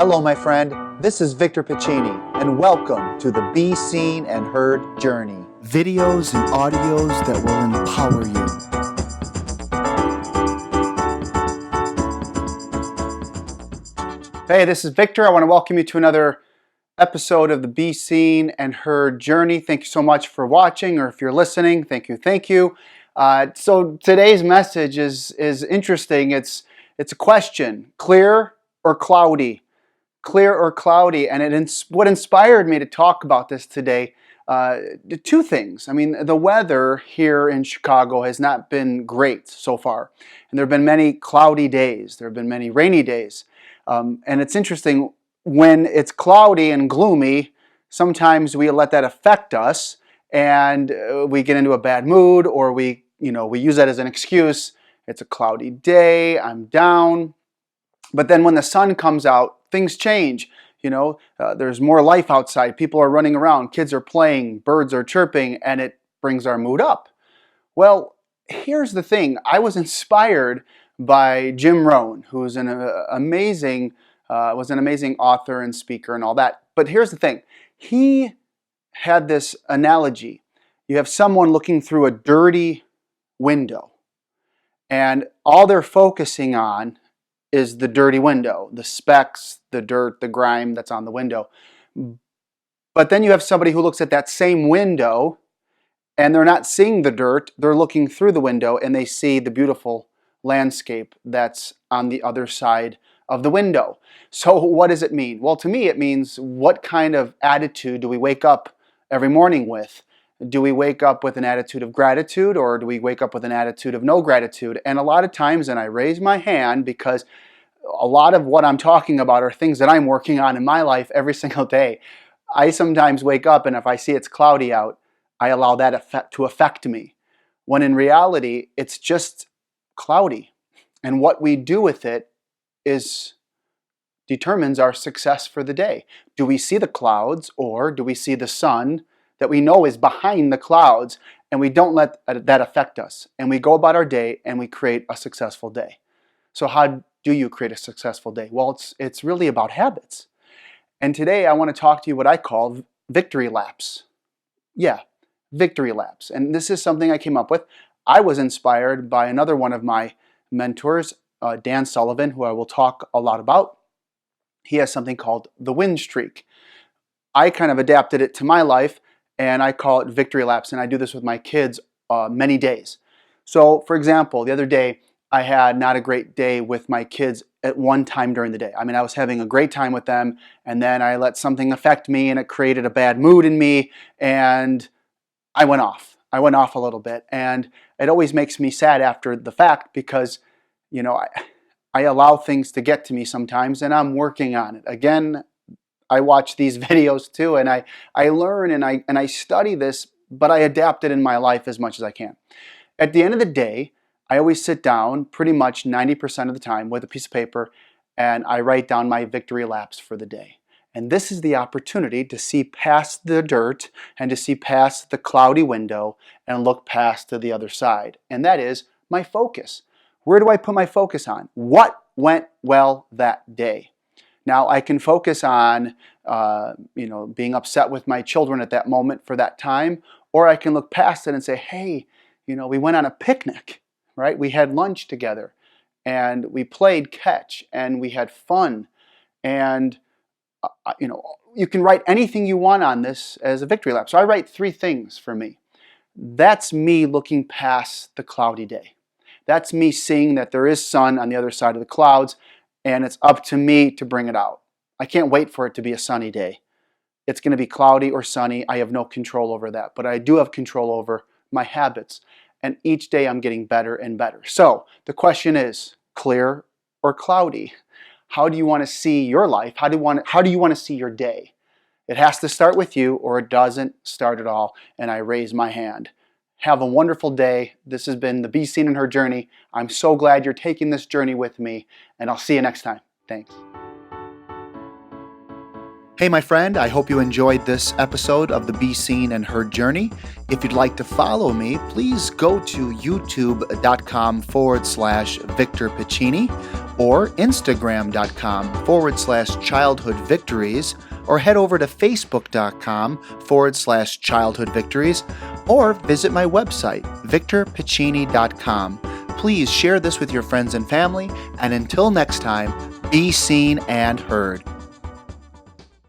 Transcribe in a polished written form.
Hello, my friend. This is Victor Pacini, and welcome to the Be Seen and Heard Journey. Videos and audios that will empower you. Hey, this is Victor. I want to welcome you to another episode of the Be Seen and Heard Journey. Thank you so much for watching, or if you're listening, thank you. So today's message is interesting. It's a question: clear or cloudy? Clear or cloudy? And what inspired me to talk about this today, two things. I mean, the weather here in Chicago has not been great so far. And there have been many cloudy days. There have been many rainy days. And it's interesting, when it's cloudy and gloomy, sometimes we let that affect us and we get into a bad mood, or we use that as an excuse. It's a cloudy day, I'm down. But then when the sun comes out, things change. There's more life outside. People are running around. Kids are playing. Birds are chirping. And it brings our mood up. Well, here's the thing. I was inspired by Jim Rohn, who's was an amazing author and speaker and all that. But here's the thing. He had this analogy. You have someone looking through a dirty window, and all they're focusing on is the dirty window, the specks, the dirt, the grime that's on the window. But then you have somebody who looks at that same window and they're not seeing the dirt, they're looking through the window and they see the beautiful landscape that's on the other side of the window. So what does it mean? Well, to me it means, what kind of attitude do we wake up every morning with? Do we wake up with an attitude of gratitude, or do we wake up with an attitude of no gratitude? And a lot of times, and I raise my hand because a lot of what I'm talking about are things that I'm working on in my life every single day. I sometimes wake up and if I see it's cloudy out, I allow that to affect me. When in reality, it's just cloudy. And what we do with it determines our success for the day. Do we see the clouds, or do we see the sun that we know is behind the clouds, and we don't let that affect us, and we go about our day and we create a successful day? So how do you create a successful day? Well, it's really about habits. And today I want to talk to you what I call victory laps. Yeah, victory laps. And this is something I came up with. I was inspired by another one of my mentors, Dan Sullivan, who I will talk a lot about. He has something called the win streak. I kind of adapted it to my life, and I call it victory laps, and I do this with my kids many days. So, for example, the other day, I had not a great day with my kids at one time during the day. I mean, I was having a great time with them, and then I let something affect me, and it created a bad mood in me, and I went off. I went off a little bit, and it always makes me sad after the fact because, I allow things to get to me sometimes, and I'm working on it. Again, I watch these videos too, and I learn and I study this, but I adapt it in my life as much as I can. At the end of the day, I always sit down pretty much 90% of the time with a piece of paper, and I write down my victory laps for the day. And this is the opportunity to see past the dirt and to see past the cloudy window and look past to the other side. And that is my focus. Where do I put my focus on? What went well that day? Now, I can focus on, being upset with my children at that moment for that time, or I can look past it and say, hey, we went on a picnic, right? We had lunch together, and we played catch, and we had fun, and, you can write anything you want on this as a victory lap. So I write 3 things for me. That's me looking past the cloudy day. That's me seeing that there is sun on the other side of the clouds, and it's up to me to bring it out. I can't wait for it to be a sunny day. It's going to be cloudy or sunny. I have no control over that, but I do have control over my habits. And each day I'm getting better and better. So the question is, clear or cloudy? How do you want to see your life? How do you want to see your day? It has to start with you, or it doesn't start at all. And I raise my hand. Have a wonderful day. This has been the Be Seen and Heard Journey. I'm so glad you're taking this journey with me, and I'll see you next time. Thanks. Hey, my friend, I hope you enjoyed this episode of the Be Seen and Heard Journey. If you'd like to follow me, please go to youtube.com/Victor Pacini, or Instagram.com/Childhood Victories, or head over to Facebook.com/Childhood Victories, or visit my website, VictorPacini.com. Please share this with your friends and family, and until next time, be seen and heard.